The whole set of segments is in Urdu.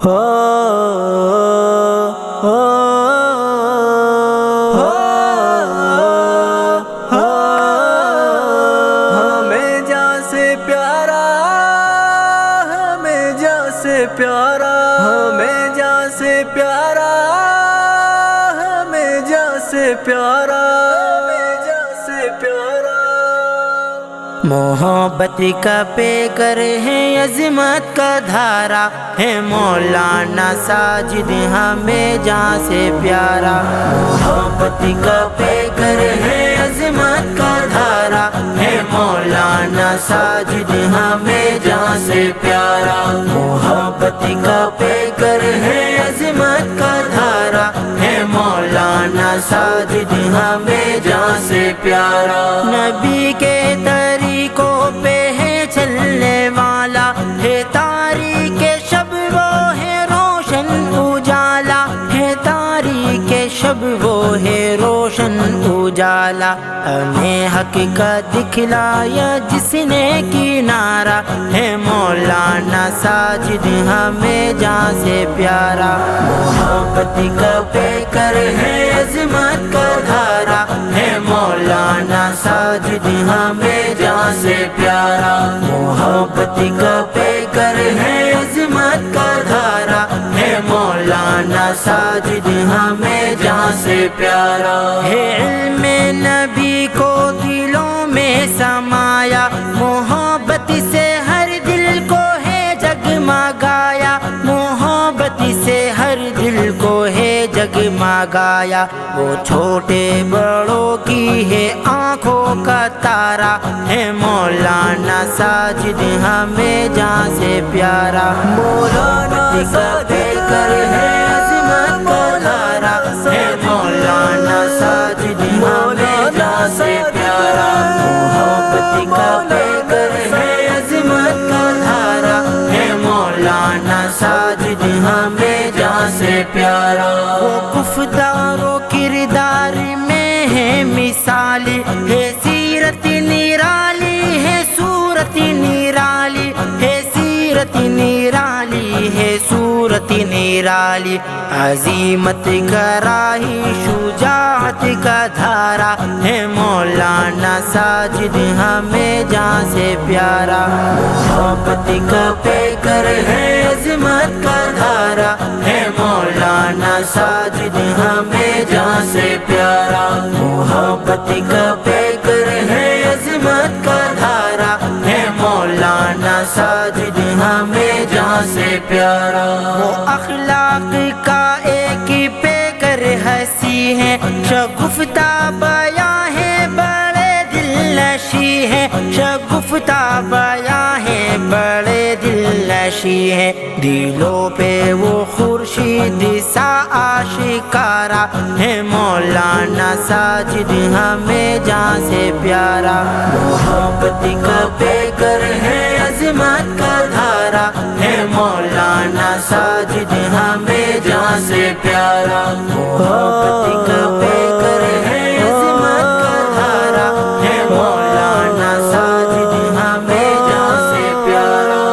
ہمیں جان سے پیارا، ہمیں جان سے پیارا، ہمیں جان سے پیارا، ہمیں جان سے پیارا، ہمیں جان سے پیارا۔ محبت کا پیکر ہے، عظمت کا دھارا ہے مولانا ساجد ہمیں جان سے پیارا۔ محبت کا پیکر ہے، عظمت کا دھارا ہے مولانا ساجد ہمیں جان سے پیارا۔ محبت کا پیکر ہے، عظمت کا دھارا ہے مولانا ساجد ہمیں جان سے پیارا۔ نبی کے طریقوں پہ ہے چلنے والا، ہے تاریک شب وہ ہے روشن اجالا، ہے تاریک شب وہ ہے روشن اجالا۔ ہمیں حق کا دکھلایا جس نے کنارہ ہے مولانا ساجد ہمیں جان سے پیارا۔ محبت کا پیکر ہے، عظمت کا دھارا ہے مولانا ساجد ہمیں جان سے پیارا۔ محبت کا پیکر ہے، عظمت کا دھارا ہے مولانا ساجد ہمیں جان سے پیارا۔ ہے علم نبی کو دلوں میں سمایا، محبت سے ہر دل کو ہے جگمگایا، محبت سے ہر دل کو ہے جگمگایا۔ وہ چھوٹے بڑوں کی ہے آنکھوں کا تارا ہے مولانا ساجد ہمیں جان سے پیارا۔ مولانا ساجد ہے، عظمت کا دھارا ہے مولانا ساجد ہمیں جان سے پیارا۔ محبت کا پیکر ہے، عظمت کا دھارا ہے مولانا ساجد ہمیں جان سے پیارا۔ وہ گفتار و کردار میں ہے مثالی، ہے سیرت نرالی، ہے صورت نرالی، ہے سیرت نرالی، ہے صورت نرالی۔ عظیمت کا راہی، شجاعت کا دھارا ہے مولانا ساجد ہمیں جان سے پیارا۔ محبت کا پیکر ہے، عظمت کا دھارا ہے مولانا ساجد ہمیں جان سے پیارا۔ محبت کا پیکر ہے، عظمت کا دھارا ہے مولانا ساجد ہمیں جان سے پیارا۔ وہ اخلاق کا ایک پیکر ہنسی ہے، شگفتہ بیاں ہے بڑے دل نشی ہے، شگفتہ بیاں ہے بڑے دل نشی ہے۔ دلوں پہ وہ خورشید سا آشکارا ہے مولانا ساجد ہمیں جان سے پیارا۔ محبت کا پیکر ہے، عظمت کا دھارا ہے مولانا ساجد ہمیں جان سے پیارا۔ محبت کا پیکر ہے، عظمت کا دھارا ہے مولانا ساجد ہمیں جان سے پیارا۔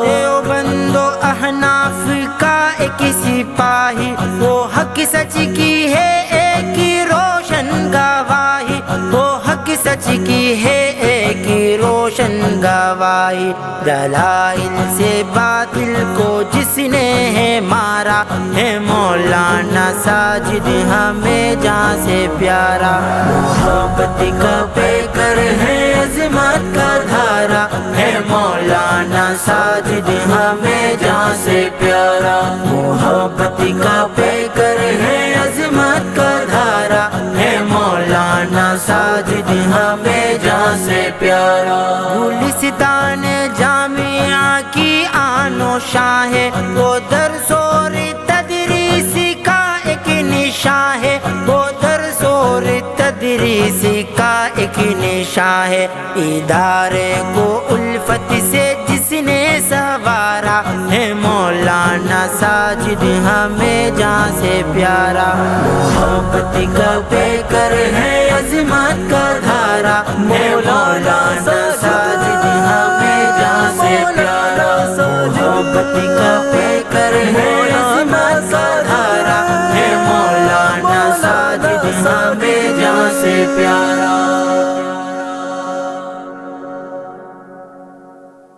دیوبند و احناف کا ایک سپاہی، وہ حق سچ کی ہے ایک روشن گواہی، وہ حق سچ کی ہے ایک روشن گواہی۔ دلائل سے باطل کو جس نے ہے مارا ہے مولانا ساجد ہمیں جان سے پیارا۔ محبت کا پیکر ہے، عظمت کا دھارا ہے مولانا ساجد ہمیں جان سے پیارا۔ محبت کا پیکر ہے، عظمت کا دھارا ہے مولانا ساجد ہمیں جان سے پیارا۔ گلستان جامعہ کی آن و شان ہے، وہ درس اور تدریس کا ایک نشان ہے، وہ درس اور تدریس کا ایک نشان ہے۔ ادارے کو الفت سے جس نے سنوارا ہے مولانا ساجد ہمیں جان سے پیارا۔ محبت کا پیکر ہے، عظمت کا دھارا ہے مولانا ساجد ہمیں جان سے پیارا۔ محبت کا پیکر ہے، سے پیارا.